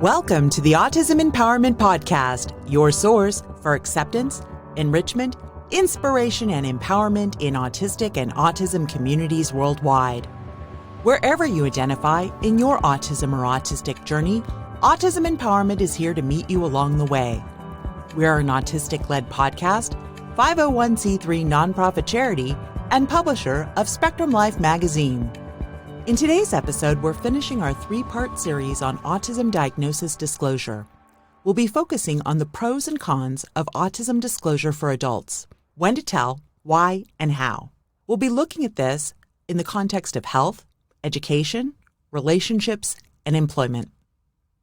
Welcome to the Autism Empowerment Podcast, your source for acceptance, enrichment, inspiration, and empowerment in autistic and autism communities worldwide. Wherever you identify in your autism or autistic journey, Autism Empowerment is here to meet you along the way. We are an autistic-led podcast, 501c3 nonprofit charity, and publisher of Spectrum Life magazine. In today's episode, we're finishing our three-part series on Autism Diagnosis Disclosure. We'll be focusing on the pros and cons of autism disclosure for adults, when to tell, why, and how. We'll be looking at this in the context of health, education, relationships, and employment.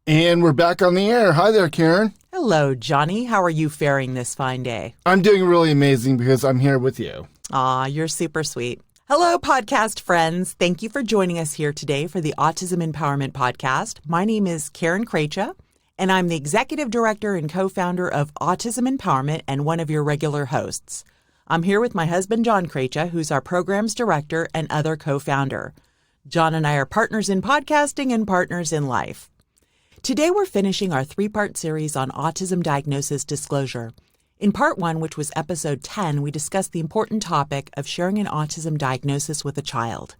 And we're back on the air. Hi there, Karen. Hello, Johnny. How are you faring this fine day? I'm doing really amazing because I'm here with you. Aw, you're super sweet. Hello, podcast friends. Thank you for joining us here today for the Autism Empowerment Podcast. My name is Karen Krejcha, and I'm the Executive Director and co-founder of Autism Empowerment and one of your regular hosts. I'm here with my husband, John Krejcha, who's our Programs Director and other co-founder. John and I are partners in podcasting and partners in life. Today, we're finishing our three-part series on Autism Diagnosis Disclosure. In Part 1, which was Episode 10, we discussed the important topic of sharing an autism diagnosis with a child.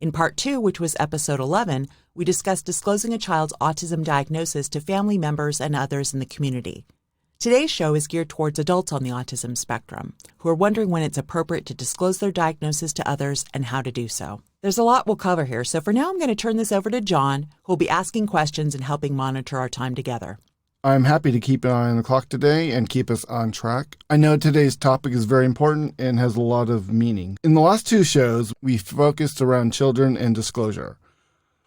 In Part 2, which was Episode 11, we discussed disclosing a child's autism diagnosis to family members and others in the community. Today's show is geared towards adults on the autism spectrum, who are wondering when it's appropriate to disclose their diagnosis to others and how to do so. There's a lot we'll cover here, so for now I'm going to turn this over to John, who will be asking questions and helping monitor our time together. I'm happy to keep an eye on the clock today and keep us on track. I know today's topic is very important and has a lot of meaning. In the last two shows, we focused around children and disclosure.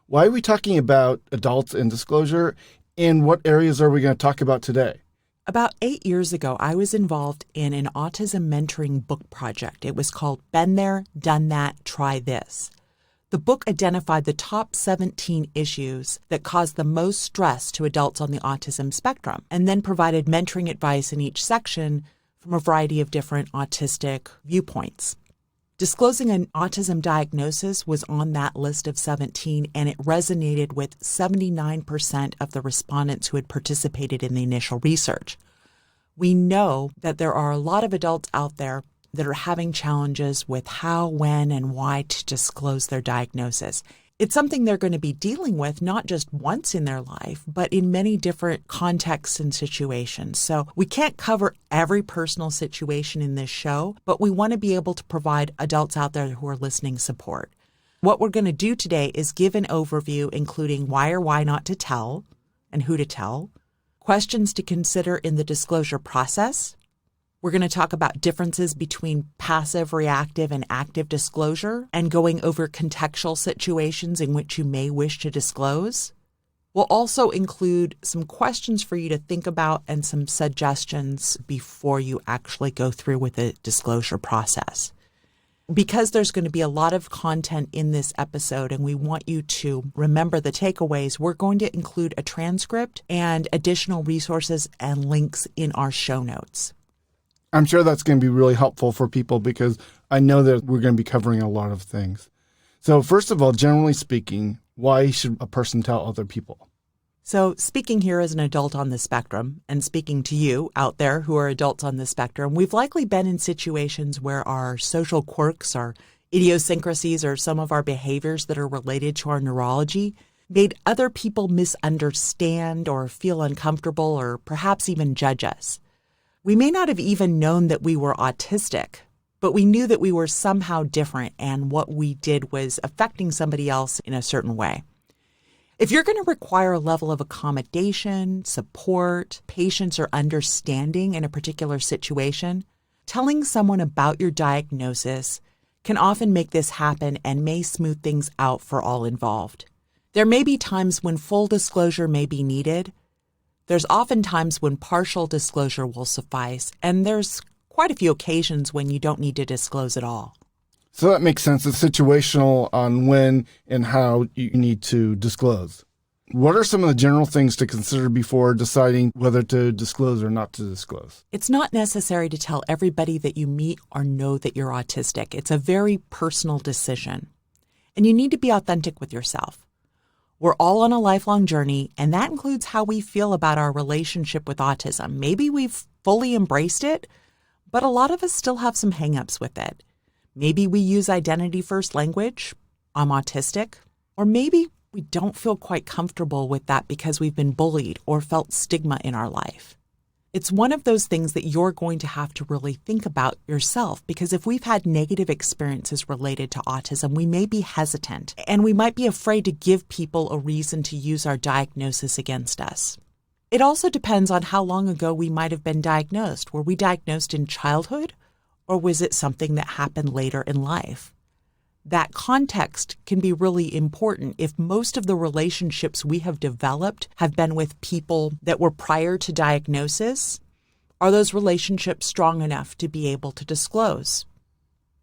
Why are we talking about adults and disclosure, and what areas are we going to talk about today? About 8 years ago, I was involved in an autism mentoring book project. It was called Been There, Done That, Try This. The book identified the top 17 issues that caused the most stress to adults on the autism spectrum, and then provided mentoring advice in each section from a variety of different autistic viewpoints. Disclosing an autism diagnosis was on that list of 17, and it resonated with 79% of the respondents who had participated in the initial research. We know that there are a lot of adults out there that are having challenges with how, when, and why to disclose their diagnosis. It's something they're going to be dealing with not just once in their life, but in many different contexts and situations. So we can't cover every personal situation in this show, but we want to be able to provide adults out there who are listening support. What we're going to do today is give an overview, including why or why not to tell and who to tell, questions to consider in the disclosure process. We're going to talk about differences between passive, reactive, and active disclosure and going over contextual situations in which you may wish to disclose. We'll also include some questions for you to think about and some suggestions before you actually go through with the disclosure process. Because there's going to be a lot of content in this episode and we want you to remember the takeaways, we're going to include a transcript and additional resources and links in our show notes. I'm sure that's going to be really helpful for people because I know that we're going to be covering a lot of things. So first of all, generally speaking, why should a person tell other people? So speaking here as an adult on the spectrum and speaking to you out there who are adults on the spectrum, we've likely been in situations where our social quirks, our idiosyncrasies, or some of our behaviors that are related to our neurology made other people misunderstand or feel uncomfortable or perhaps even judge us. We may not have even known that we were autistic, but we knew that we were somehow different and what we did was affecting somebody else in a certain way. If you're going to require a level of accommodation, support, patience, or understanding in a particular situation, telling someone about your diagnosis can often make this happen and may smooth things out for all involved. There may be times when full disclosure may be needed. There's often times when partial disclosure will suffice, and there's quite a few occasions when you don't need to disclose at all. So that makes sense. It's situational on when and how you need to disclose. What are some of the general things to consider before deciding whether to disclose or not to disclose? It's not necessary to tell everybody that you meet or know that you're autistic. It's a very personal decision, and you need to be authentic with yourself. We're all on a lifelong journey, and that includes how we feel about our relationship with autism. Maybe we've fully embraced it, but a lot of us still have some hangups with it. Maybe we use identity first language, I'm autistic, or maybe we don't feel quite comfortable with that because we've been bullied or felt stigma in our life. It's one of those things that you're going to have to really think about yourself, because if we've had negative experiences related to autism, we may be hesitant and we might be afraid to give people a reason to use our diagnosis against us. It also depends on how long ago we might have been diagnosed. Were we diagnosed in childhood, or was it something that happened later in life? That context can be really important if most of the relationships we have developed have been with people that were prior to diagnosis. Are those relationships strong enough to be able to disclose?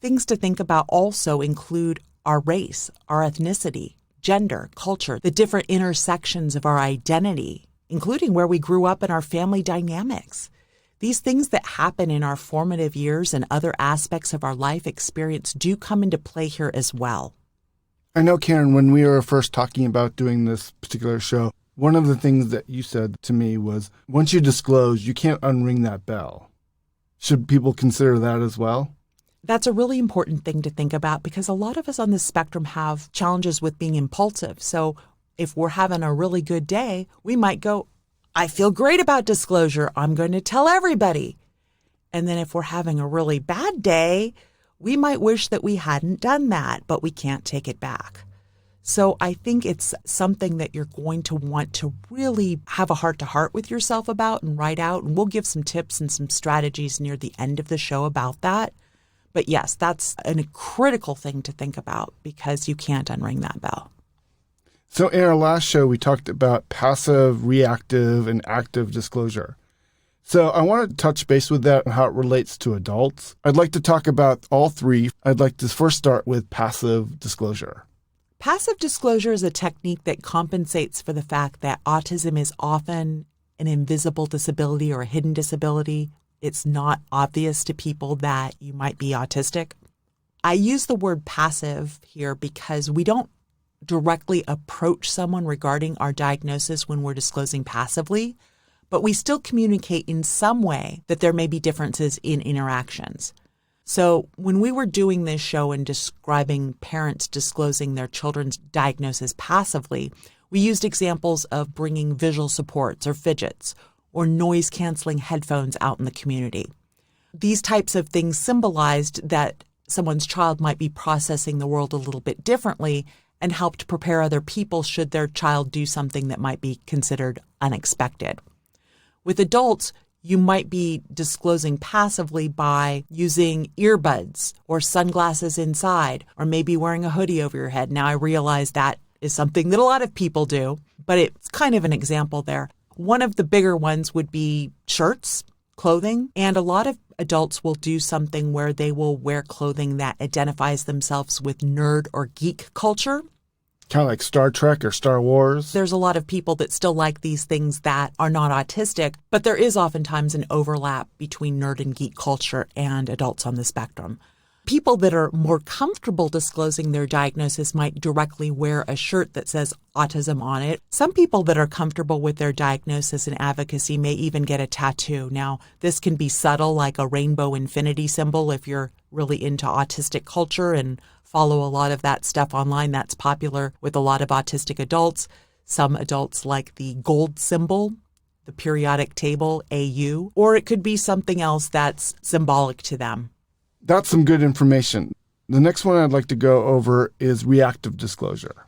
Things to think about also include our race, our ethnicity, gender, culture, the different intersections of our identity, including where we grew up and our family dynamics. These things that happen in our formative years and other aspects of our life experience do come into play here as well. I know, Karen, when we were first talking about doing this particular show, one of the things that you said to me was, once you disclose, you can't unring that bell. Should people consider that as well? That's a really important thing to think about, because a lot of us on the spectrum have challenges with being impulsive. So if we're having a really good day, we might go, I feel great about disclosure, I'm going to tell everybody. And then if we're having a really bad day, we might wish that we hadn't done that, but we can't take it back. So I think it's something that you're going to want to really have a heart-to-heart with yourself about and write out. And we'll give some tips and some strategies near the end of the show about that. But yes, that's a critical thing to think about, because you can't unring that bell. So in our last show, we talked about passive, reactive, and active disclosure. So I want to touch base with that and how it relates to adults. I'd like to talk about all three. I'd like to first start with passive disclosure. Passive disclosure is a technique that compensates for the fact that autism is often an invisible disability or a hidden disability. It's not obvious to people that you might be autistic. I use the word passive here because we don't directly approach someone regarding our diagnosis when we're disclosing passively, but we still communicate in some way that there may be differences in interactions. So when we were doing this show and describing parents disclosing their children's diagnosis passively, we used examples of bringing visual supports or fidgets or noise-canceling headphones out in the community. These types of things symbolized that someone's child might be processing the world a little bit differently and helped prepare other people should their child do something that might be considered unexpected. With adults, you might be disclosing passively by using earbuds or sunglasses inside, or maybe wearing a hoodie over your head. Now, I realize that is something that a lot of people do, but it's kind of an example there. One of the bigger ones would be shirts, clothing, and a lot of adults will do something where they will wear clothing that identifies themselves with nerd or geek culture. Kind of like Star Trek or Star Wars. There's a lot of people that still like these things that are not autistic, but there is oftentimes an overlap between nerd and geek culture and adults on the spectrum. People that are more comfortable disclosing their diagnosis might directly wear a shirt that says autism on it. Some people that are comfortable with their diagnosis and advocacy may even get a tattoo. Now, this can be subtle, like a rainbow infinity symbol if you're really into autistic culture and follow a lot of that stuff online. That's popular with a lot of autistic adults. Some adults like the gold symbol, the periodic table, AU, or it could be something else that's symbolic to them. That's some good information. The next one I'd like to go over is reactive disclosure.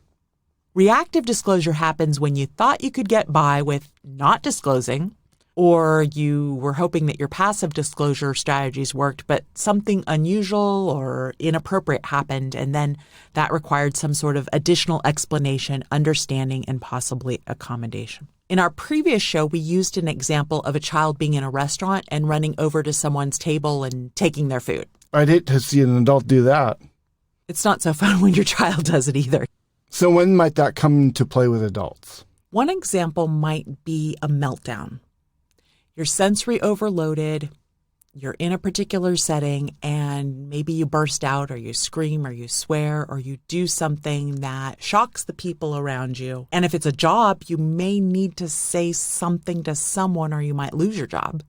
Reactive disclosure happens when you thought you could get by with not disclosing, or you were hoping that your passive disclosure strategies worked, but something unusual or inappropriate happened, and then that required some sort of additional explanation, understanding, and possibly accommodation. In our previous show, we used an example of a child being in a restaurant and running over to someone's table and taking their food. I'd hate to see an adult do that. It's not so fun when your child does it either. So when might that come into play with adults? One example might be a meltdown. You're sensory overloaded. You're in a particular setting and maybe you burst out or you scream or you swear or you do something that shocks the people around you. And if it's a job, you may need to say something to someone or you might lose your job.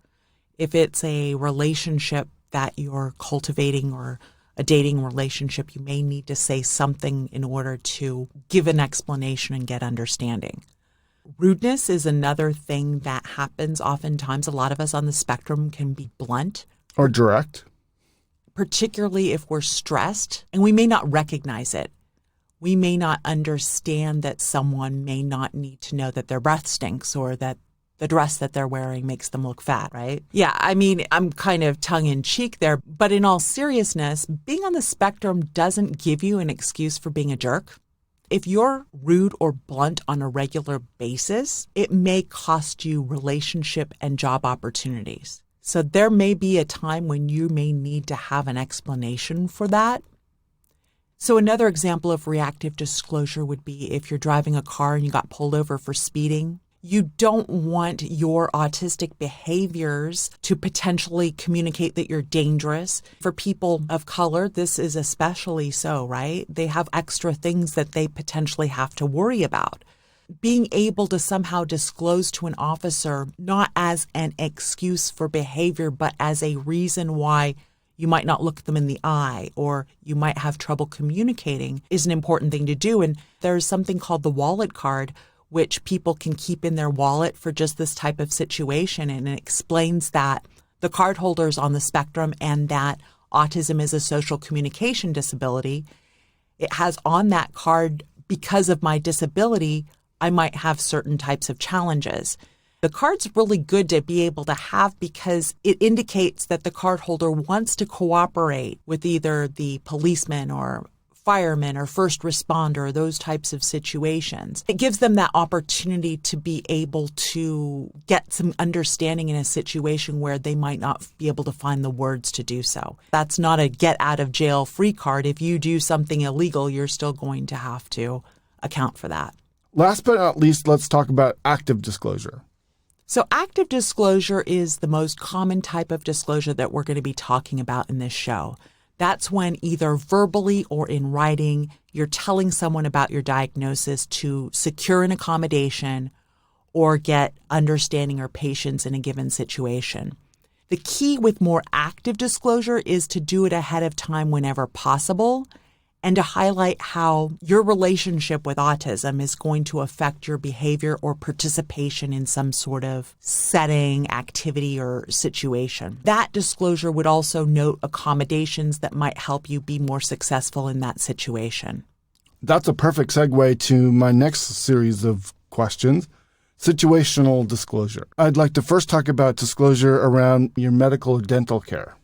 If it's a relationship that you're cultivating or a dating relationship, you may need to say something in order to give an explanation and get understanding. Rudeness is another thing that happens oftentimes. A lot of us on the spectrum can be blunt. Or direct. Particularly if we're stressed and we may not recognize it. We may not understand that someone may not need to know that their breath stinks or that the dress that they're wearing makes them look fat, right? Yeah, I mean, I'm kind of tongue-in-cheek there, but in all seriousness, being on the spectrum doesn't give you an excuse for being a jerk. If you're rude or blunt on a regular basis, it may cost you relationship and job opportunities. So there may be a time when you may need to have an explanation for that. So another example of reactive disclosure would be if you're driving a car and you got pulled over for speeding. You don't want your autistic behaviors to potentially communicate that you're dangerous. For people of color, this is especially so, right? They have extra things that they potentially have to worry about. Being able to somehow disclose to an officer, not as an excuse for behavior, but as a reason why you might not look them in the eye or you might have trouble communicating, is an important thing to do. And there's something called the wallet card, which people can keep in their wallet for just this type of situation. And it explains that the cardholder's on the spectrum and that autism is a social communication disability. It has on that card, because of my disability, I might have certain types of challenges. The card's really good to be able to have because it indicates that the cardholder wants to cooperate with either the policeman or firemen or first responder, those types of situations. It gives them that opportunity to be able to get some understanding in a situation where they might not be able to find the words to do so. That's not a get out of jail free card. If you do something illegal, you're still going to have to account for that. Last but not least, let's talk about active disclosure. So active disclosure is the most common type of disclosure that we're going to be talking about in this show. That's when either verbally or in writing, you're telling someone about your diagnosis to secure an accommodation or get understanding or patience in a given situation. The key with more active disclosure is to do it ahead of time whenever possible and to highlight how your relationship with autism is going to affect your behavior or participation in some sort of setting, activity, or situation. That disclosure would also note accommodations that might help you be more successful in that situation. That's a perfect segue to my next series of questions, situational disclosure. I'd like to first talk about disclosure around your medical or dental care.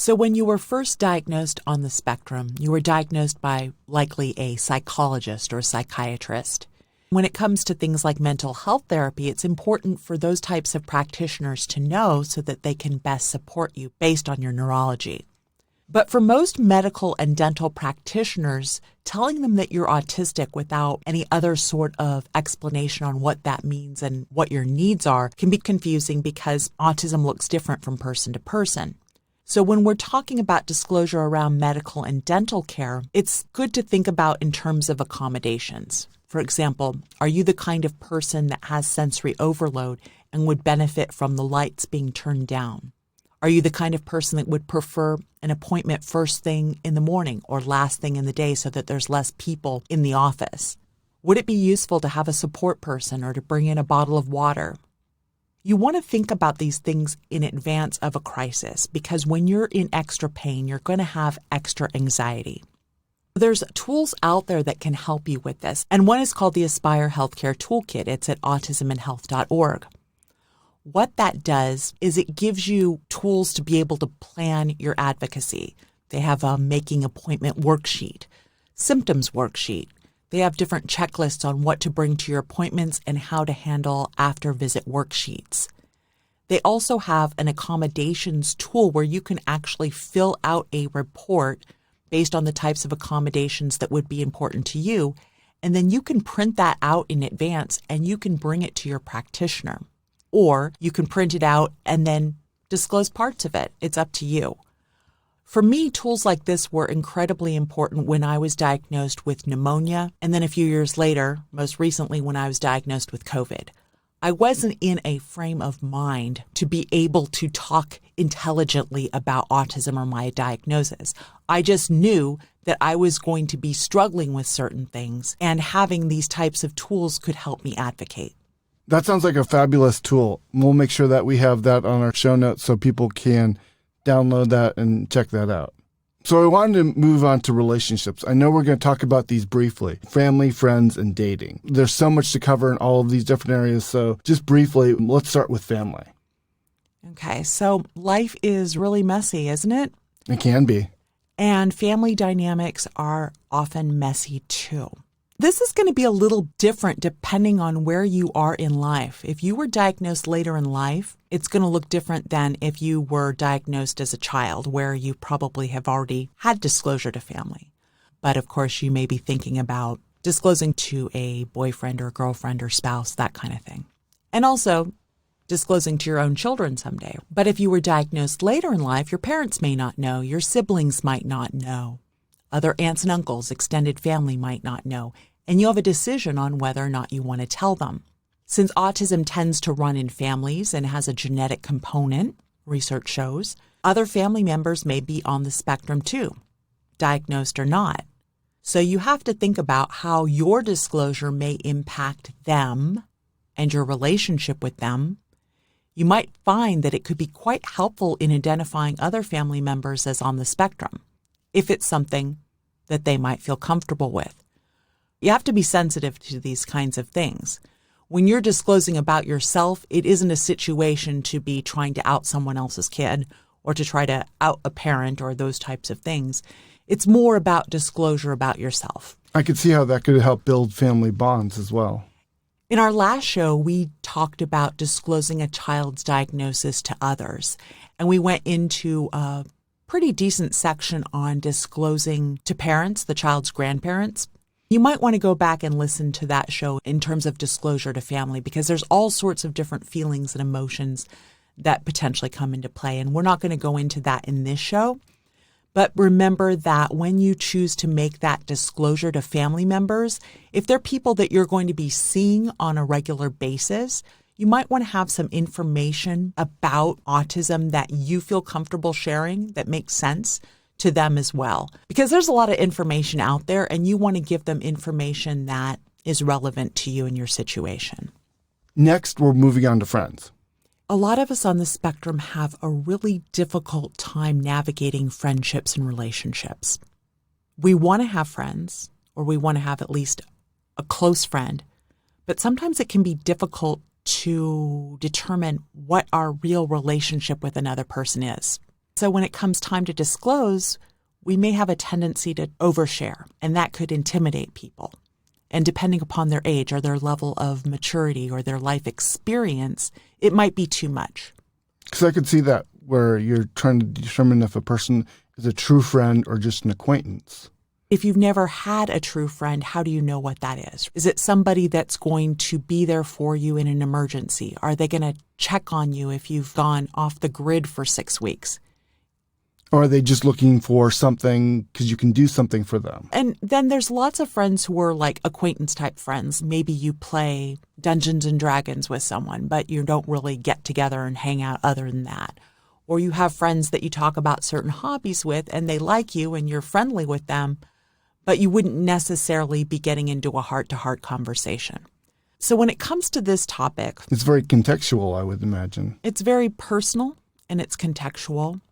So when you were first diagnosed on the spectrum, you were diagnosed by likely a psychologist or a psychiatrist. When it comes to things like mental health therapy, it's important for those types of practitioners to know so that they can best support you based on your neurology. But for most medical and dental practitioners, telling them that you're autistic without any other sort of explanation on what that means and what your needs are can be confusing because autism looks different from person to person. So when we're talking about disclosure around medical and dental care, it's good to think about in terms of accommodations. For example, are you the kind of person that has sensory overload and would benefit from the lights being turned down? Are you the kind of person that would prefer an appointment first thing in the morning or last thing in the day so that there's less people in the office? Would it be useful to have a support person or to bring in a bottle of water? You want to think about these things in advance of a crisis because when you're in extra pain, you're going to have extra anxiety. There's tools out there that can help you with this, and one is called the Aspire Healthcare Toolkit. It's at autismandhealth.org. What that does is it gives you tools to be able to plan your advocacy. They have a making appointment worksheet, symptoms worksheet. They have different checklists on what to bring to your appointments and how to handle after-visit worksheets. They also have an accommodations tool where you can actually fill out a report based on the types of accommodations that would be important to you, and then you can print that out in advance and you can bring it to your practitioner. Or you can print it out and then disclose parts of it. It's up to you. For me, tools like this were incredibly important when I was diagnosed with pneumonia, and then a few years later, most recently when I was diagnosed with COVID. I wasn't in a frame of mind to be able to talk intelligently about autism or my diagnosis. I just knew that I was going to be struggling with certain things, and having these types of tools could help me advocate. That sounds like a fabulous tool. We'll make sure that we have that on our show notes so people can download that and check that out. So I wanted to move on to relationships. I know we're going to talk about these briefly. Family, friends, and dating. There's so much to cover in all of these different areas. So just briefly, let's start with family. Okay, so life is really messy, isn't it? It can be. And family dynamics are often messy too. This is going to be a little different depending on where you are in life. If you were diagnosed later in life, it's going to look different than if you were diagnosed as a child, where you probably have already had disclosure to family. But of course, you may be thinking about disclosing to a boyfriend or girlfriend or spouse, that kind of thing. And also disclosing to your own children someday. But if you were diagnosed later in life, your parents may not know, your siblings might not know. Other aunts and uncles, extended family might not know, and you have a decision on whether or not you want to tell them. Since autism tends to run in families and has a genetic component, research shows, other family members may be on the spectrum too, diagnosed or not. So you have to think about how your disclosure may impact them and your relationship with them. You might find that it could be quite helpful in identifying other family members as on the spectrum, if it's something that they might feel comfortable with. You have to be sensitive to these kinds of things. When you're disclosing about yourself, it isn't a situation to be trying to out someone else's kid or to try to out a parent or those types of things. It's more about disclosure about yourself. I could see how that could help build family bonds as well. In our last show, we talked about disclosing a child's diagnosis to others, and we went into a pretty decent section on disclosing to parents, the child's grandparents. You might want to go back and listen to that show in terms of disclosure to family, because there's all sorts of different feelings and emotions that potentially come into play. And we're not going to go into that in this show. But remember that when you choose to make that disclosure to family members, if they're people that you're going to be seeing on a regular basis, you might want to have some information about autism that you feel comfortable sharing that makes sense to them as well. Because there's a lot of information out there, and you want to give them information that is relevant to you and your situation. Next, we're moving on to friends. A lot of us on the spectrum have a really difficult time navigating friendships and relationships. We want to have friends, or we want to have at least a close friend, but sometimes it can be difficult to determine what our real relationship with another person is. So when it comes time to disclose, we may have a tendency to overshare, and that could intimidate people. And depending upon their age or their level of maturity or their life experience, it might be too much. Because I could see that where you're trying to determine if a person is a true friend or just an acquaintance. If you've never had a true friend, how do you know what that is? Is it somebody that's going to be there for you in an emergency? Are they going to check on you if you've gone off the grid for 6 weeks? Or are they just looking for something because you can do something for them? And then there's lots of friends who are like acquaintance type friends. Maybe you play Dungeons and Dragons with someone, but you don't really get together and hang out other than that. Or you have friends that you talk about certain hobbies with, and they like you and you're friendly with them, but you wouldn't necessarily be getting into a heart-to-heart conversation. So when it comes to this topic, it's very contextual, I would imagine. It's very personal and it's contextual.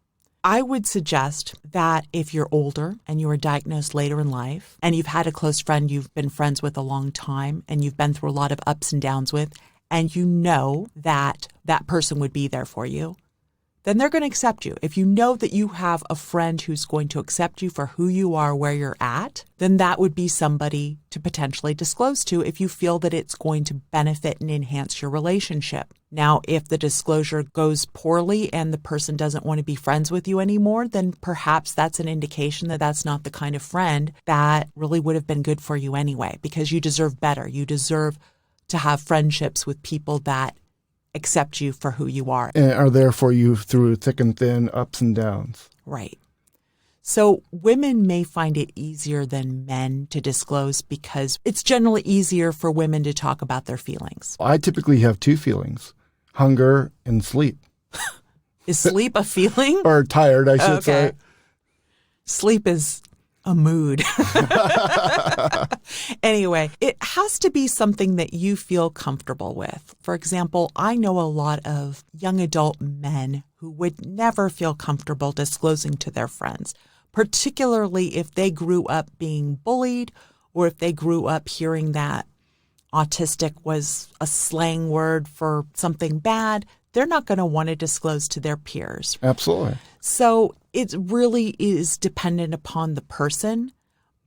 I would suggest that if you're older and you were diagnosed later in life and you've had a close friend you've been friends with a long time and you've been through a lot of ups and downs with, and you know that that person would be there for you, then they're going to accept you. If you know that you have a friend who's going to accept you for who you are, where you're at, then that would be somebody to potentially disclose to if you feel that it's going to benefit and enhance your relationship. Now, if the disclosure goes poorly and the person doesn't want to be friends with you anymore, then perhaps that's an indication that that's not the kind of friend that really would have been good for you anyway, because you deserve better. You deserve to have friendships with people that accept you for who you are. And are there for you through thick and thin, ups and downs. Right. So women may find it easier than men to disclose because it's generally easier for women to talk about their feelings. I typically have two feelings, hunger and sleep. Is sleep a feeling? Or tired, I should say. Sleep is a mood. Anyway, it has to be something that you feel comfortable with. For example, I know a lot of young adult men who would never feel comfortable disclosing to their friends, particularly if they grew up being bullied or if they grew up hearing that autistic was a slang word for something bad. They're not going to want to disclose to their peers. Absolutely. So it really is dependent upon the person.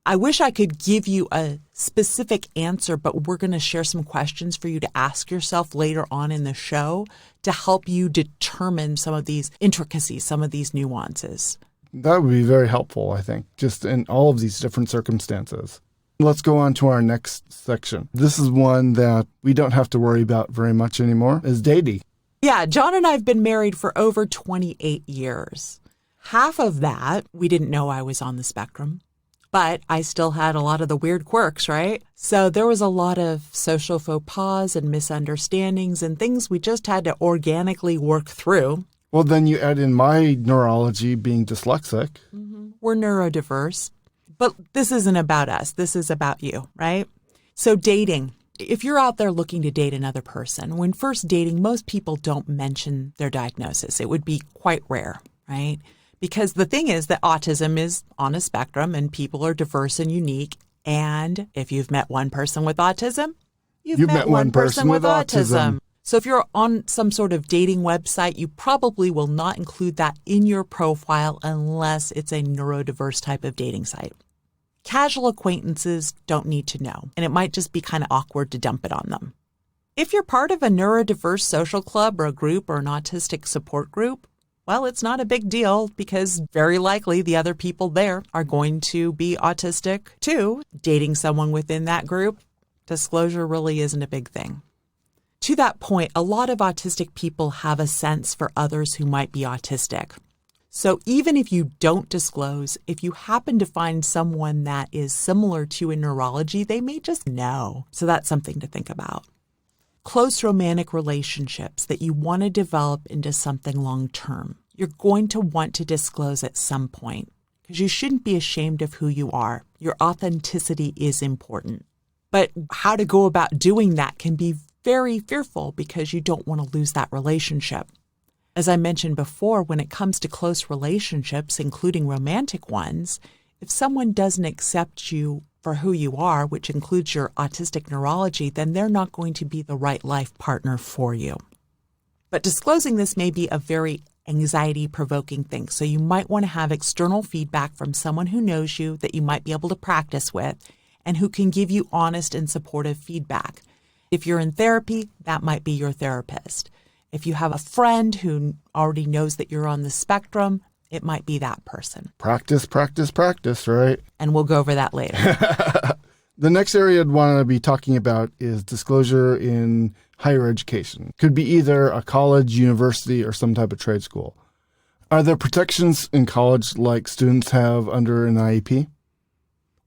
I wish I could give you a specific answer, but we're going to share some questions for you to ask yourself later on in the show to help you determine some of these intricacies, some of these nuances. That would be very helpful, I think, just in all of these different circumstances. Let's go on to our next section. This is one that we don't have to worry about very much anymore, is dating. Yeah, John and I have been married for over 28 years. Half of that, we didn't know I was on the spectrum, but I still had a lot of the weird quirks, right? So there was a lot of social faux pas and misunderstandings and things we just had to organically work through. Well, then you add in my neurology being dyslexic. Mm-hmm. We're neurodiverse, but this isn't about us. This is about you, right? So dating. If you're out there looking to date another person, when first dating, most people don't mention their diagnosis. It would be quite rare, right? Because the thing is that autism is on a spectrum and people are diverse and unique. And if you've met one person with autism, you've met one person with autism. So if you're on some sort of dating website, you probably will not include that in your profile unless it's a neurodiverse type of dating site. Casual acquaintances don't need to know, and it might just be kind of awkward to dump it on them. If you're part of a neurodiverse social club or a group or an autistic support group, well, it's not a big deal because very likely the other people there are going to be autistic too. Dating someone within that group, disclosure really isn't a big thing. To that point, a lot of autistic people have a sense for others who might be autistic. So even if you don't disclose, if you happen to find someone that is similar to in neurology, they may just know. So that's something to think about. Close romantic relationships that you want to develop into something long-term. You're going to want to disclose at some point because you shouldn't be ashamed of who you are. Your authenticity is important. But how to go about doing that can be very fearful because you don't want to lose that relationship. As I mentioned before, when it comes to close relationships, including romantic ones, if someone doesn't accept you for who you are, which includes your autistic neurology, then they're not going to be the right life partner for you. But disclosing this may be a very anxiety-provoking thing, so you might want to have external feedback from someone who knows you that you might be able to practice with and who can give you honest and supportive feedback. If you're in therapy, that might be your therapist. If you have a friend who already knows that you're on the spectrum, it might be that person. Practice, practice, practice, right? And we'll go over that later. The next area I'd want to be talking about is disclosure in higher education. Could be either a college, university, or some type of trade school. Are there protections in college like students have under an IEP?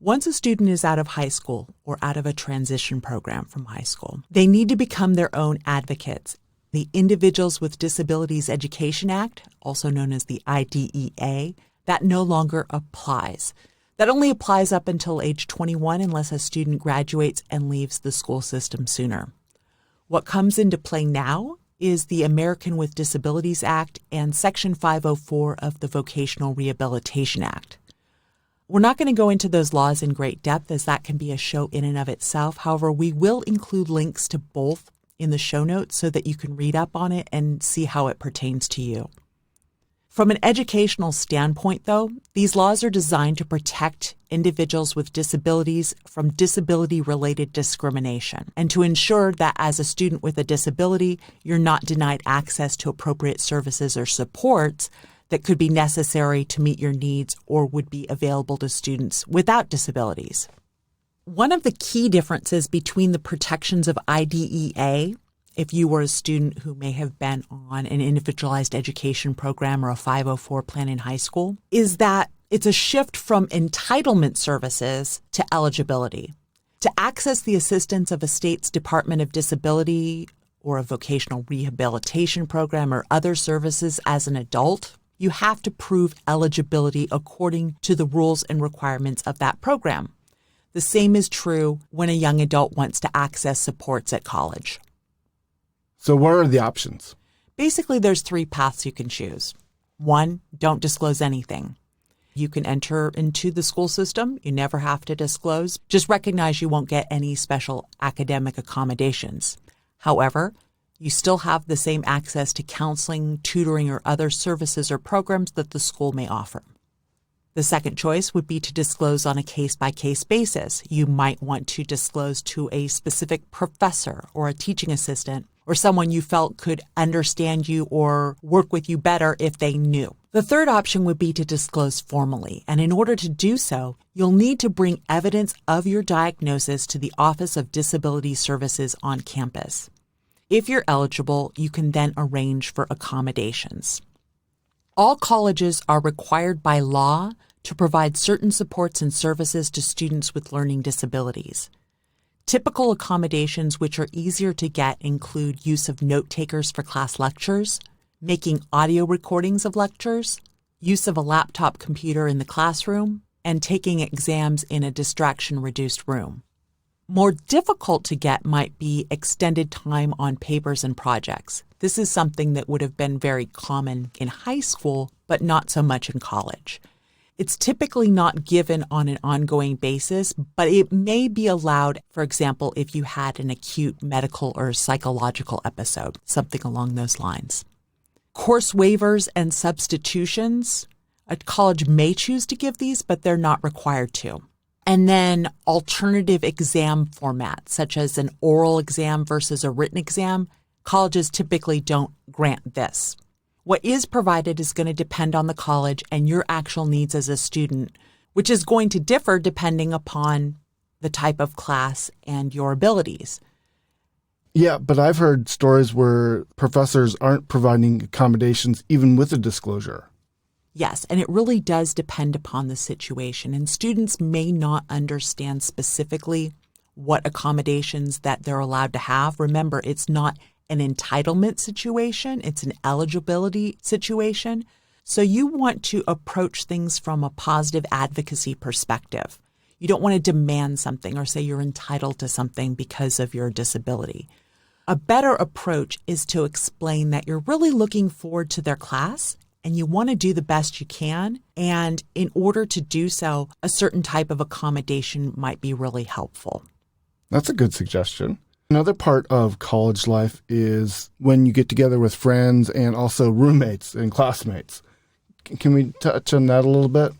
Once a student is out of high school or out of a transition program from high school, they need to become their own advocates. The Individuals with Disabilities Education Act, also known as the IDEA, that no longer applies. That only applies up until age 21 unless a student graduates and leaves the school system sooner. What comes into play now is the American with Disabilities Act and Section 504 of the Vocational Rehabilitation Act. We're not going to go into those laws in great depth as that can be a show in and of itself. However, we will include links to both in the show notes so that you can read up on it and see how it pertains to you. From an educational standpoint, though, these laws are designed to protect individuals with disabilities from disability-related discrimination and to ensure that as a student with a disability, you're not denied access to appropriate services or supports that could be necessary to meet your needs or would be available to students without disabilities. One of the key differences between the protections of IDEA if you were a student who may have been on an individualized education program or a 504 plan in high school, is that it's a shift from entitlement services to eligibility. To access the assistance of a state's Department of Disability or a vocational rehabilitation program or other services as an adult, you have to prove eligibility according to the rules and requirements of that program. The same is true when a young adult wants to access supports at college. So what are the options? Basically, there's 3 paths you can choose. 1, don't disclose anything. You can enter into the school system. You never have to disclose. Just recognize you won't get any special academic accommodations. However, you still have the same access to counseling, tutoring, or other services or programs that the school may offer. The second choice would be to disclose on a case-by-case basis. You might want to disclose to a specific professor or a teaching assistant or someone you felt could understand you or work with you better if they knew. The third option would be to disclose formally, and in order to do so, you'll need to bring evidence of your diagnosis to the Office of Disability Services on campus. If you're eligible, you can then arrange for accommodations. All colleges are required by law to provide certain supports and services to students with learning disabilities. Typical accommodations which are easier to get include use of note takers for class lectures, making audio recordings of lectures, use of a laptop computer in the classroom, and taking exams in a distraction-reduced room. More difficult to get might be extended time on papers and projects. This is something that would have been very common in high school, but not so much in college. It's typically not given on an ongoing basis, but it may be allowed, for example, if you had an acute medical or psychological episode, something along those lines. Course waivers and substitutions. A college may choose to give these, but they're not required to. And then alternative exam formats, such as an oral exam versus a written exam. Colleges typically don't grant this. What is provided is going to depend on the college and your actual needs as a student, which is going to differ depending upon the type of class and your abilities. Yeah, but I've heard stories where professors aren't providing accommodations even with a disclosure. Yes, and it really does depend upon the situation, and students may not understand specifically what accommodations that they're allowed to have. Remember, it's not an entitlement situation, it's an eligibility situation. So you want to approach things from a positive advocacy perspective. You don't want to demand something or say you're entitled to something because of your disability. A better approach is to explain that you're really looking forward to their class and you want to do the best you can. And in order to do so, a certain type of accommodation might be really helpful. That's a good suggestion. Another part of college life is when you get together with friends and also roommates and classmates. Can we touch on that a little bit?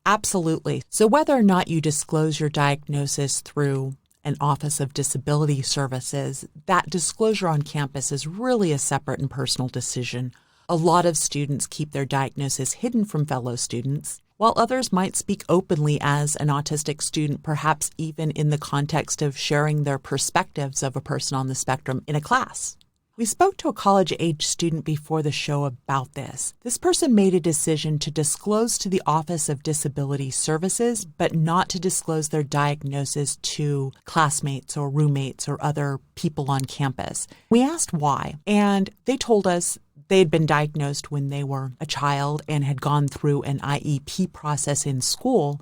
Absolutely. So whether or not you disclose your diagnosis through an Office of Disability Services, that disclosure on campus is really a separate and personal decision. A lot of students keep their diagnosis hidden from fellow students, while others might speak openly as an autistic student, perhaps even in the context of sharing their perspectives of a person on the spectrum in a class. We spoke to a college-age student before the show about this. This person made a decision to disclose to the Office of Disability Services, but not to disclose their diagnosis to classmates or roommates or other people on campus. We asked why, and they told us they had been diagnosed when they were a child and had gone through an IEP process in school.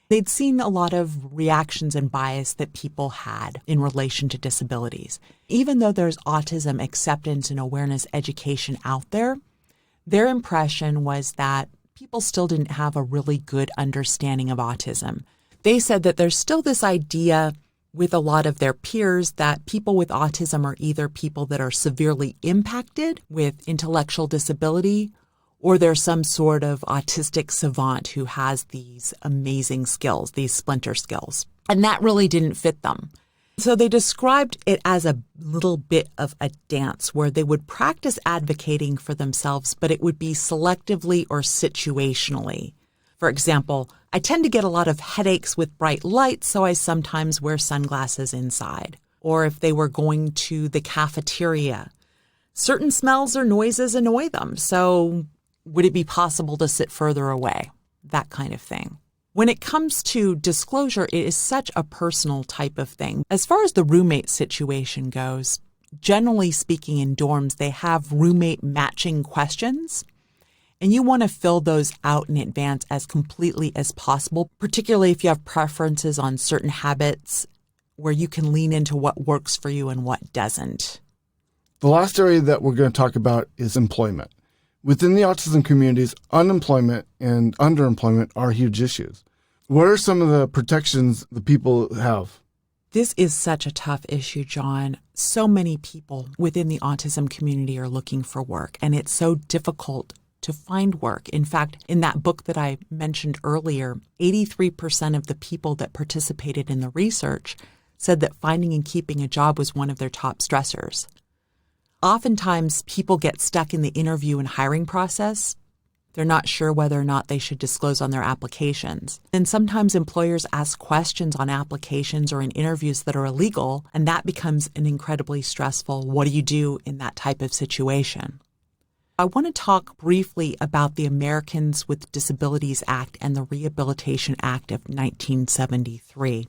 They'd seen a lot of reactions and bias that people had in relation to disabilities. Even though there's autism acceptance and awareness education out there, their impression was that people still didn't have a really good understanding of autism. They said that there's still this idea with a lot of their peers that people with autism are either people that are severely impacted with intellectual disability, or they're some sort of autistic savant who has these amazing skills, these splinter skills. And that really didn't fit them. So they described it as a little bit of a dance where they would practice advocating for themselves, but it would be selectively or situationally. For example, I tend to get a lot of headaches with bright lights, so I sometimes wear sunglasses inside. or if they were going to the cafeteria. Certain smells or noises annoy them, so would it be possible to sit further away? That kind of thing. When it comes to disclosure, it is such a personal type of thing. As far as the roommate situation goes, generally speaking in dorms, they have roommate matching questions, and you want to fill those out in advance as completely as possible, particularly if you have preferences on certain habits where you can lean into what works for you and what doesn't. The last area that we're going to talk about is employment. Within the autism communities, unemployment and underemployment are huge issues. What are some of the protections the people have? This is such a tough issue, John. So many people within the autism community are looking for work, and it's so difficult to find work. In fact, in that book that I mentioned earlier, 83% of the people that participated in the research said that finding and keeping a job was one of their top stressors. Oftentimes, people get stuck in the interview and hiring process. They're not sure whether or not they should disclose on their applications. And sometimes employers ask questions on applications or in interviews that are illegal, and that becomes an incredibly stressful, what do you do in that type of situation? I want to talk briefly about the Americans with Disabilities Act and the Rehabilitation Act of 1973.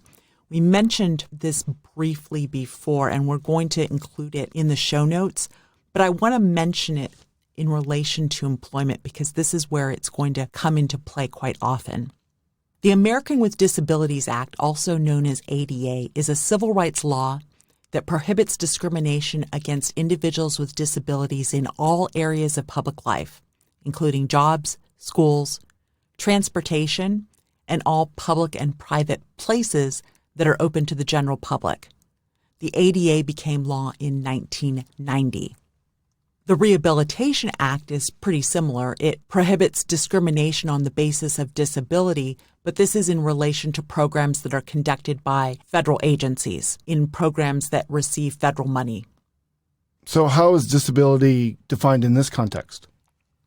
We mentioned this briefly before, and we're going to include it in the show notes, but I want to mention it in relation to employment because this is where it's going to come into play quite often. The American with Disabilities Act, also known as ADA, is a civil rights law that prohibits discrimination against individuals with disabilities in all areas of public life, including jobs, schools, transportation, and all public and private places that are open to the general public. The ADA became law in 1990. The Rehabilitation Act is pretty similar. It prohibits discrimination on the basis of disability, but this is in relation to programs that are conducted by federal agencies in programs that receive federal money. So how is disability defined in this context?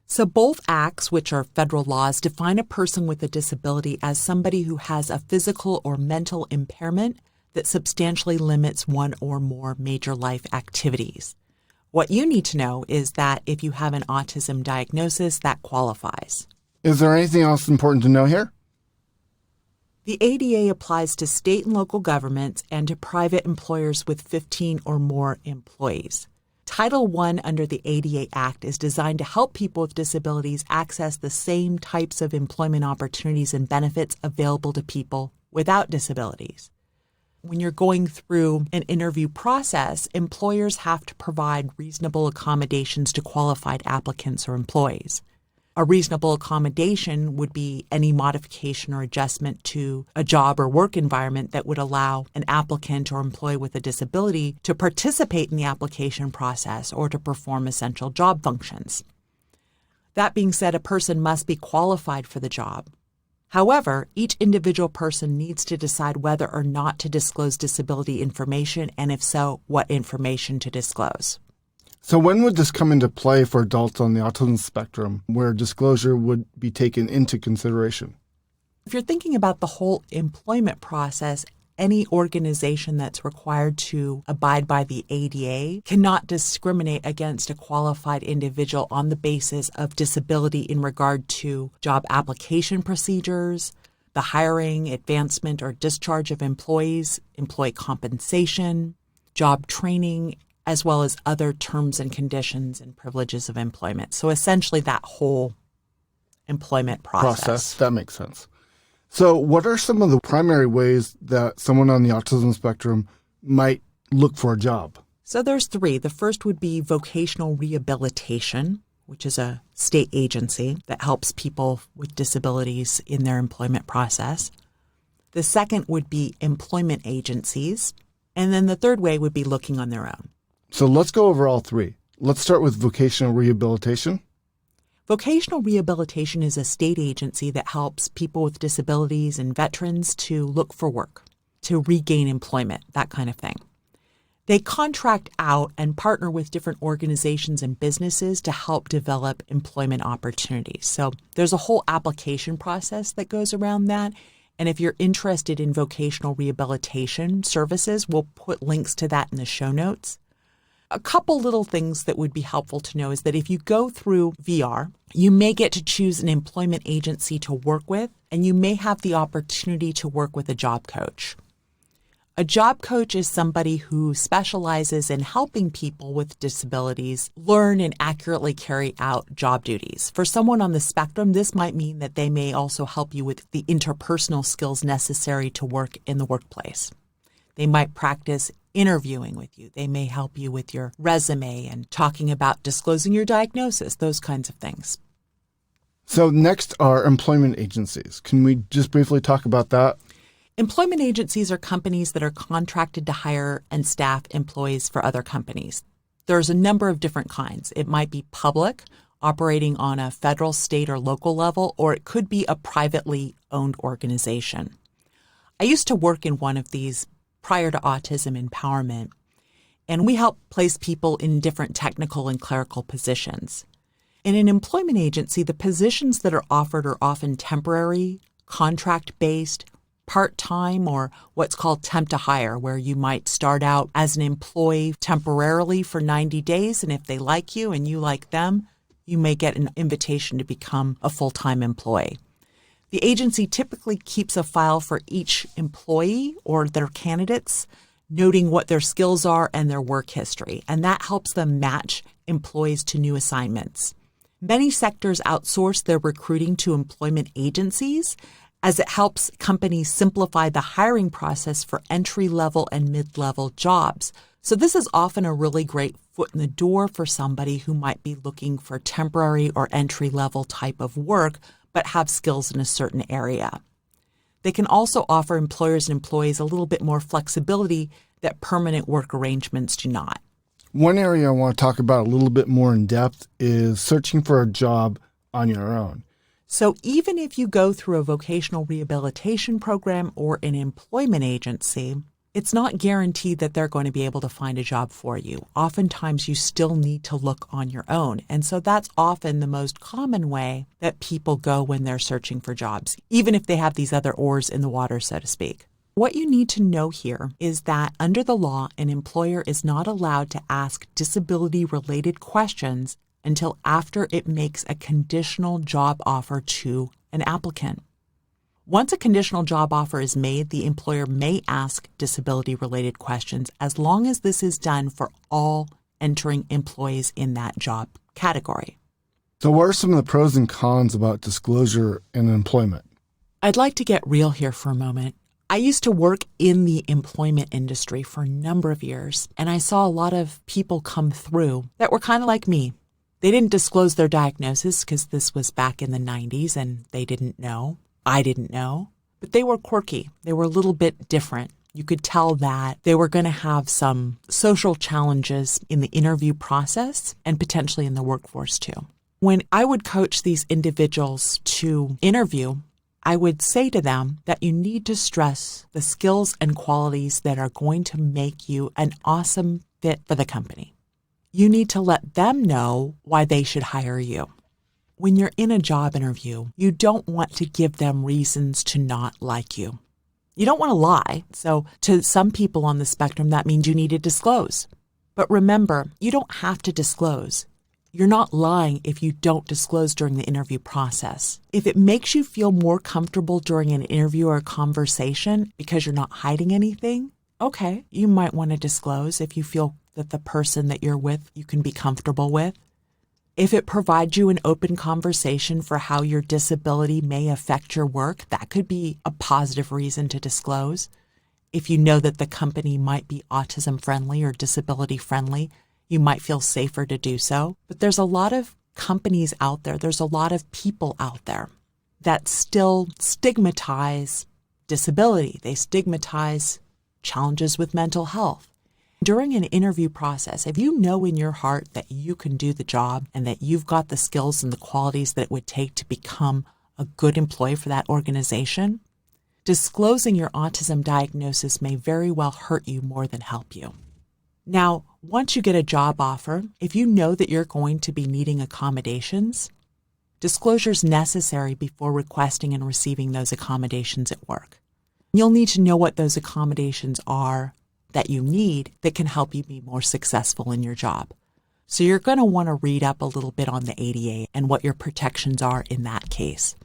So both acts, which are federal laws, define a person with a disability as somebody who has a physical or mental impairment that substantially limits one or more major life activities. What you need to know is that if you have an autism diagnosis, that qualifies. Is there anything else important to know here? The ADA applies to state and local governments and to private employers with 15 or more employees. Title I under the ADA Act is designed to help people with disabilities access the same types of employment opportunities and benefits available to people without disabilities. When you're going through an interview process, employers have to provide reasonable accommodations to qualified applicants or employees. A reasonable accommodation would be any modification or adjustment to a job or work environment that would allow an applicant or employee with a disability to participate in the application process or to perform essential job functions. That being said, a person must be qualified for the job. However, each individual person needs to decide whether or not to disclose disability information, and if so, what information to disclose. So when would this come into play for adults on the autism spectrum where disclosure would be taken into consideration? If you're thinking about the whole employment process, any organization that's required to abide by the ADA cannot discriminate against a qualified individual on the basis of disability in regard to job application procedures, the hiring, advancement, or discharge of employees, employee compensation, job training, as well as other terms and conditions and privileges of employment. So essentially that whole employment process. That makes sense. So what are some of the primary ways that someone on the autism spectrum might look for a job? So there's three. The first would be Vocational Rehabilitation, which is a state agency that helps people with disabilities in their employment process. The second would be employment agencies. And then the third way would be looking on their own. So let's go over all three. Let's start with vocational rehabilitation. Vocational Rehabilitation is a state agency that helps people with disabilities and veterans to look for work, to regain employment, that kind of thing. They contract out and partner with different organizations and businesses to help develop employment opportunities. So there's a whole application process that goes around that. And if you're interested in vocational rehabilitation services, we'll put links to that in the show notes. A couple little things that would be helpful to know is that if you go through VR, you may get to choose an employment agency to work with, and you may have the opportunity to work with a job coach. A job coach is somebody who specializes in helping people with disabilities learn and accurately carry out job duties. For someone on the spectrum, this might mean that they may also help you with the interpersonal skills necessary to work in the workplace. They might practice interviewing with you. They may help you with your resume and talking about disclosing your diagnosis, those kinds of things. So next are employment agencies. Can we just briefly talk about that? Employment agencies are companies that are contracted to hire and staff employees for other companies. There's a number of different kinds. It might be public, operating on a federal, state, or local level, or it could be a privately owned organization. I used to work in one of these prior to Autism Empowerment, and we help place people in different technical and clerical positions. In an employment agency, the positions that are offered are often temporary, contract-based, part-time, or what's called temp to hire, where you might start out as an employee temporarily for 90 days, and if they like you and you like them, you may get an invitation to become a full-time employee. The agency typically keeps a file for each employee or their candidates, noting what their skills are and their work history, and that helps them match employees to new assignments. Many sectors outsource their recruiting to employment agencies, as it helps companies simplify the hiring process for entry-level and mid-level jobs. So this is often a really great foot in the door for somebody who might be looking for temporary or entry-level type of work, but have skills in a certain area. They can also offer employers and employees a little bit more flexibility that permanent work arrangements do not. One area I want to talk about a little bit more in depth is searching for a job on your own. So even if you go through a vocational rehabilitation program or an employment agency, it's not guaranteed that they're going to be able to find a job for you. Oftentimes, you still need to look on your own. And so that's often the most common way that people go when they're searching for jobs, even if they have these other oars in the water, so to speak. What you need to know here is that under the law, an employer is not allowed to ask disability-related questions until after it makes a conditional job offer to an applicant. Once a conditional job offer is made, the employer may ask disability-related questions as long as this is done for all entering employees in that job category. So what are some of the pros and cons about disclosure in employment? I'd like to get real here for a moment. I used to work in the employment industry for a number of years, and I saw a lot of people come through that were kind of like me. They didn't disclose their diagnosis because this was back in the 90s and they didn't know. I didn't know. But they were quirky. They were a little bit different. You could tell that they were going to have some social challenges in the interview process and potentially in the workforce too. When I would coach these individuals to interview, I would say to them that you need to stress the skills and qualities that are going to make you an awesome fit for the company. You need to let them know why they should hire you. When you're in a job interview, you don't want to give them reasons to not like you. You don't want to lie. So to some people on the spectrum, that means you need to disclose. But remember, you don't have to disclose. You're not lying if you don't disclose during the interview process. If it makes you feel more comfortable during an interview or a conversation because you're not hiding anything, okay, you might want to disclose if you feel that the person that you're with you can be comfortable with. If it provides you an open conversation for how your disability may affect your work, that could be a positive reason to disclose. If you know that the company might be autism friendly or disability friendly, you might feel safer to do so. But there's a lot of companies out there, there's a lot of people out there that still stigmatize disability. They stigmatize challenges with mental health. During an interview process, if you know in your heart that you can do the job and that you've got the skills and the qualities that it would take to become a good employee for that organization, disclosing your autism diagnosis may very well hurt you more than help you. Now, once you get a job offer, if you know that you're going to be needing accommodations, Disclosure is necessary before requesting and receiving those accommodations at work. You'll need to know what those accommodations are that you need that can help you be more successful in your job. So you're going to want to read up a little bit on the ADA and what your protections are in that case.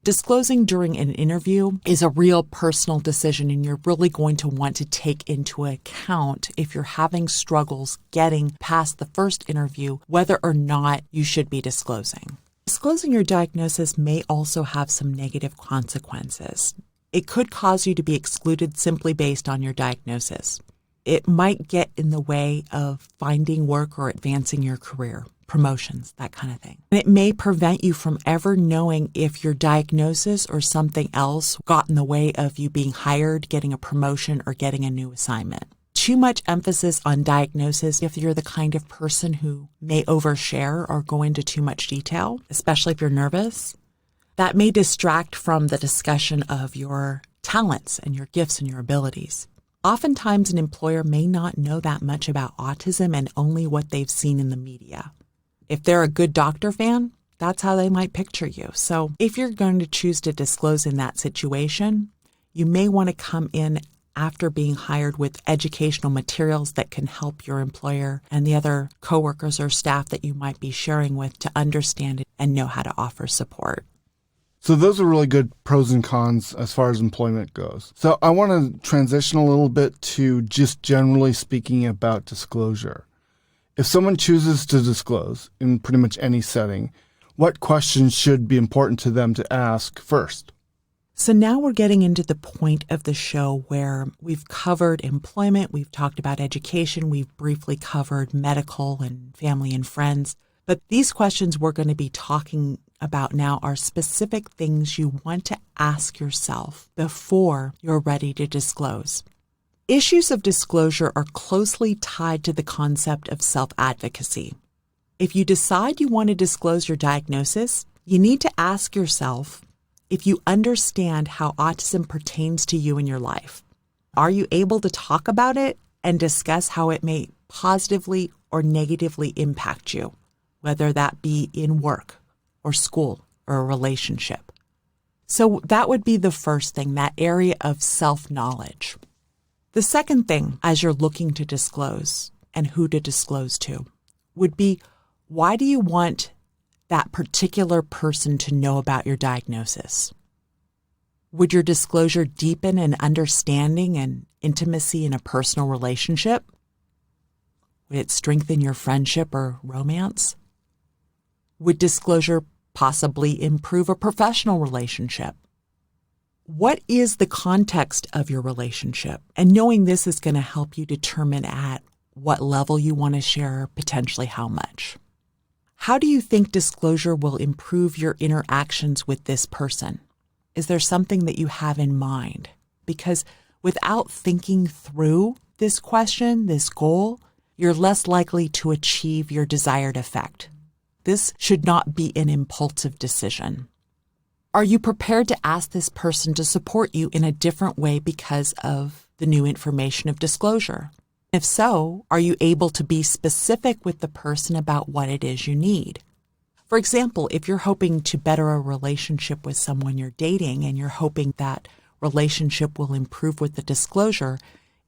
Disclosing during an interview is a real personal decision, and you're really going to want to take into account if you're having struggles getting past the first interview, whether or not you should be disclosing. Disclosing your diagnosis may also have some negative consequences. It could cause you to be excluded simply based on your diagnosis. It might get in the way of finding work or advancing your career, promotions, that kind of thing. And it may prevent you from ever knowing if your diagnosis or something else got in the way of you being hired, getting a promotion, or getting a new assignment. Too much emphasis on diagnosis, if you're the kind of person who may overshare or go into too much detail, especially if you're nervous, that may distract from the discussion of your talents and your gifts and your abilities. Oftentimes, an employer may not know that much about autism and only what they've seen in the media. If they're a good doctor fan, that's how they might picture you. So if you're going to choose to disclose in that situation, you may want to come in after being hired with educational materials that can help your employer and the other coworkers or staff that you might be sharing with to understand it and know how to offer support. So those are really good pros and cons as far as employment goes. So I want to transition a little bit to just generally speaking about disclosure. If someone chooses to disclose in pretty much any setting, what questions should be important to them to ask first? So now we're getting into the point of the show where we've covered employment, we've talked about education, we've briefly covered medical and family and friends. But these questions we're going to be talking about now are specific things you want to ask yourself before you're ready to disclose. Issues of disclosure are closely tied to the concept of self-advocacy. If you decide you want to disclose your diagnosis, you need to ask yourself if you understand how autism pertains to you in your life. Are you able to talk about it and discuss how it may positively or negatively impact you, whether that be in work or school or a relationship? So that would be the first thing, that area of self-knowledge. The second thing, as you're looking to disclose and who to disclose to, would be, why do you want that particular person to know about your diagnosis? Would your disclosure deepen an understanding and intimacy in a personal relationship? Would it strengthen your friendship or romance? Would disclosure possibly improve a professional relationship? What is the context of your relationship? And knowing this is going to help you determine at what level you want to share, potentially how much. How do you think disclosure will improve your interactions with this person? Is there something that you have in mind? Because without thinking through this question, this goal, you're less likely to achieve your desired effect. This should not be an impulsive decision. Are you prepared to ask this person to support you in a different way because of the new information of disclosure? If so, are you able to be specific with the person about what it is you need? For example, if you're hoping to better a relationship with someone you're dating and you're hoping that relationship will improve with the disclosure,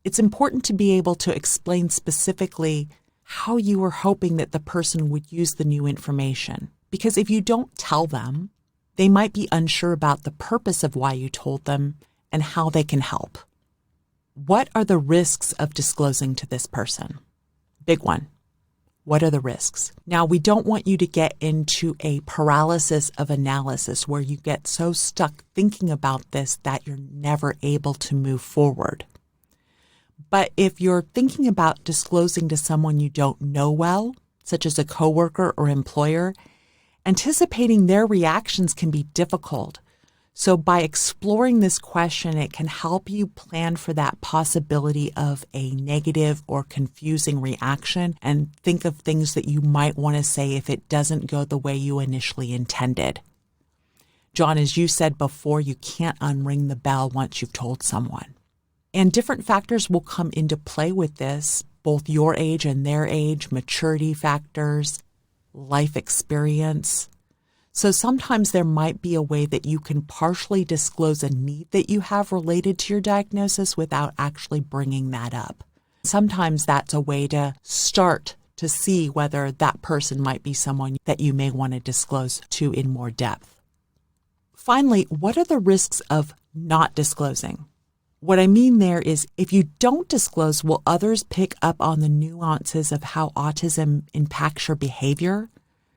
it's important to be able to explain specifically how you were hoping that the person would use the new information. Because if you don't tell them, they might be unsure about the purpose of why you told them and how they can help. What are the risks of disclosing to this person? Big one. What are the risks? Now, we don't want you to get into a paralysis of analysis where you get so stuck thinking about this that you're never able to move forward. But if you're thinking about disclosing to someone you don't know well, such as a coworker or employer, anticipating their reactions can be difficult. So by exploring this question, it can help you plan for that possibility of a negative or confusing reaction and think of things that you might want to say if it doesn't go the way you initially intended. John, as you said before, you can't unring the bell once you've told someone. And different factors will come into play with this, both your age and their age, maturity factors, life experience. So sometimes there might be a way that you can partially disclose a need that you have related to your diagnosis without actually bringing that up. Sometimes that's a way to start to see whether that person might be someone that you may want to disclose to in more depth. Finally, what are the risks of not disclosing? What I mean there is if you don't disclose, will others pick up on the nuances of how autism impacts your behavior?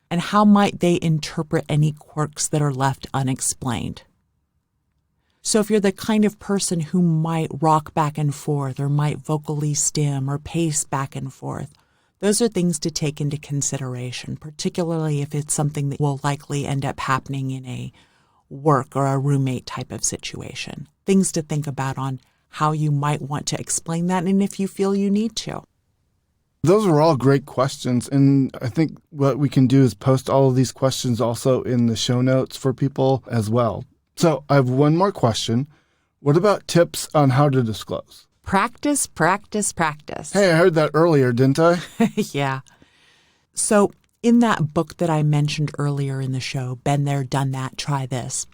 And how might they interpret any quirks that are left unexplained? So if you're the kind of person who might rock back and forth or might vocally stim or pace back and forth, those are things to take into consideration, particularly if it's something that will likely end up happening in a work or a roommate type of situation. Things to think about on how you might want to explain that and if you feel you need to. Those are all great questions, and I think what we can do is post all of these questions also in the show notes for people as well. So I have one more question. What about tips on how to disclose? Practice, practice, practice. Hey, I heard that earlier, didn't I? Yeah. So in that book that I mentioned earlier in the show, Been There, Done That, Try This,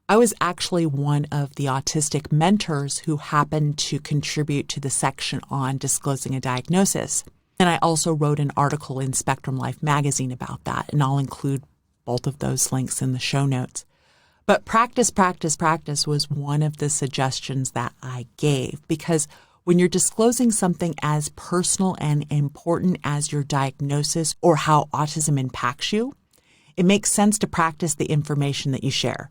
I was actually one of the autistic mentors who happened to contribute to the section on disclosing a diagnosis. And I also wrote an article in Spectrum Life magazine about that, and I'll include both of those links in the show notes. But practice, practice, practice was one of the suggestions that I gave, because when you're disclosing something as personal and important as your diagnosis or how autism impacts you, it makes sense to practice the information that you share.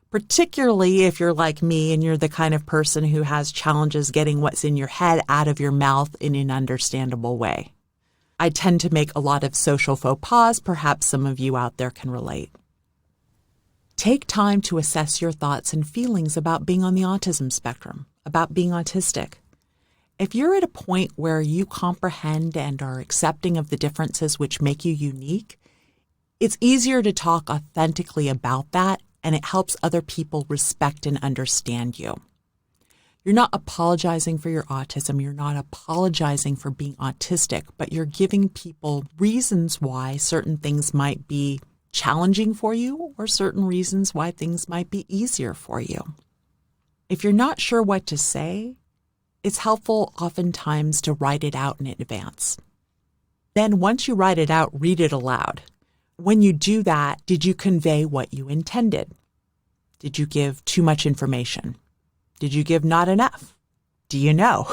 Particularly if you're like me and you're the kind of person who has challenges getting what's in your head out of your mouth in an understandable way. I tend to make a lot of social faux pas. Perhaps some of you out there can relate. Take time to assess your thoughts and feelings about being on the autism spectrum, about being autistic. If you're at a point where you comprehend and are accepting of the differences which make you unique, it's easier to talk authentically about that, and it helps other people respect and understand you. You're not apologizing for your autism. You're not apologizing for being autistic, but you're giving people reasons why certain things might be challenging for you or certain reasons why things might be easier for you. If you're not sure what to say, it's helpful oftentimes to write it out in advance. Then once you write it out, read it aloud. When you do that, did you convey what you intended? Did you give too much information? Did you give not enough? Do you know?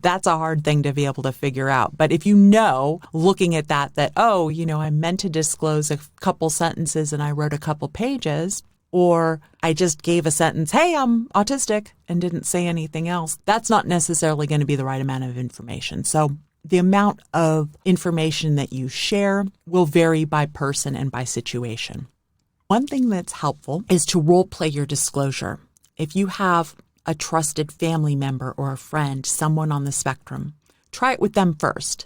That's a hard thing to be able to figure out. But if you know, looking at that, I meant to disclose a couple sentences and I wrote a couple pages, or I just gave a sentence, hey, I'm autistic, and didn't say anything else, that's not necessarily going to be the right amount of information. So the amount of information that you share will vary by person and by situation. One thing that's helpful is to role play your disclosure. If you have a trusted family member or a friend, someone on the spectrum, try it with them first.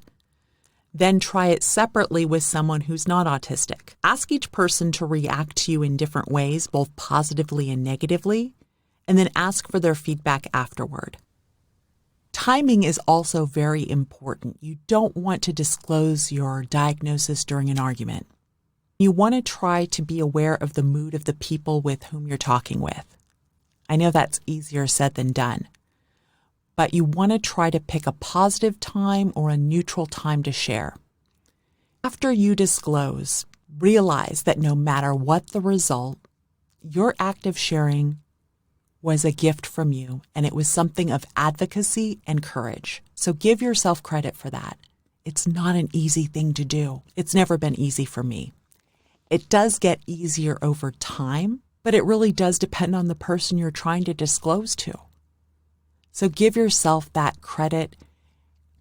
Then try it separately with someone who's not autistic. Ask each person to react to you in different ways, both positively and negatively, and then ask for their feedback afterward. Timing is also very important. You don't want to disclose your diagnosis during an argument. You want to try to be aware of the mood of the people with whom you're talking with. I know that's easier said than done, but you want to try to pick a positive time or a neutral time to share. After you disclose, realize that no matter what the result, your act of sharing was a gift from you, and it was something of advocacy and courage. So give yourself credit for that. It's not an easy thing to do. It's never been easy for me. It does get easier over time, but it really does depend on the person you're trying to disclose to. So give yourself that credit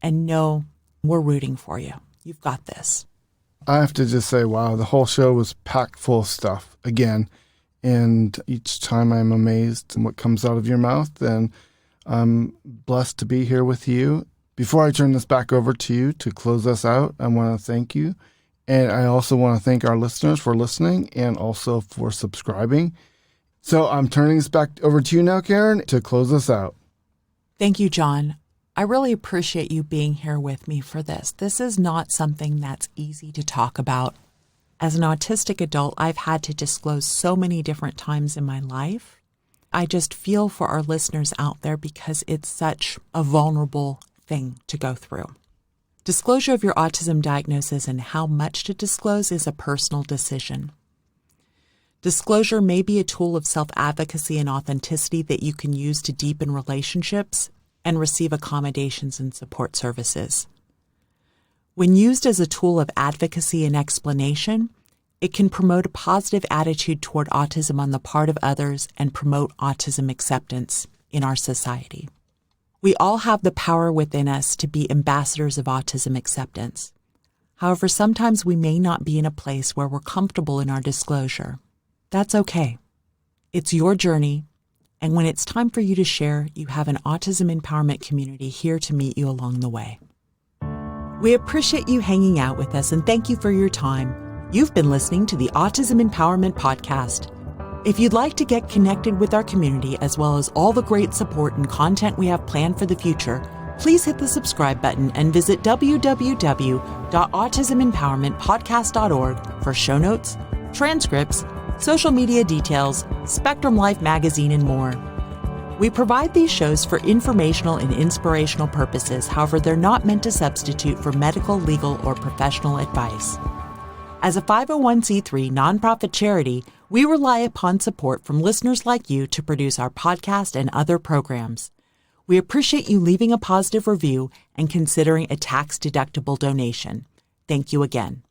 and know we're rooting for you. You've got this. I have to just say, wow, the whole show was packed full of stuff again. And each time I'm amazed at what comes out of your mouth, and I'm blessed to be here with you. Before I turn this back over to you to close us out, I want to thank you. And I also want to thank our listeners for listening and also for subscribing. So I'm turning this back over to you now, Karen, to close us out. Thank you, John. I really appreciate you being here with me for this. This is not something that's easy to talk about. As an autistic adult, I've had to disclose so many different times in my life. I just feel for our listeners out there because it's such a vulnerable thing to go through. Disclosure of your autism diagnosis and how much to disclose is a personal decision. Disclosure may be a tool of self-advocacy and authenticity that you can use to deepen relationships and receive accommodations and support services. When used as a tool of advocacy and explanation, it can promote a positive attitude toward autism on the part of others and promote autism acceptance in our society. We all have the power within us to be ambassadors of autism acceptance. However, sometimes we may not be in a place where we're comfortable in our disclosure. That's okay. It's your journey, and when it's time for you to share, you have an autism empowerment community here to meet you along the way. We appreciate you hanging out with us and thank you for your time. You've been listening to the Autism Empowerment Podcast. If you'd like to get connected with our community as well as all the great support and content we have planned for the future, please hit the subscribe button and visit www.autismempowermentpodcast.org for show notes, transcripts, social media details, Spectrum Life magazine, and more. We provide these shows for informational and inspirational purposes. However, they're not meant to substitute for medical, legal, or professional advice. As a 501c3 nonprofit charity, we rely upon support from listeners like you to produce our podcast and other programs. We appreciate you leaving a positive review and considering a tax-deductible donation. Thank you again.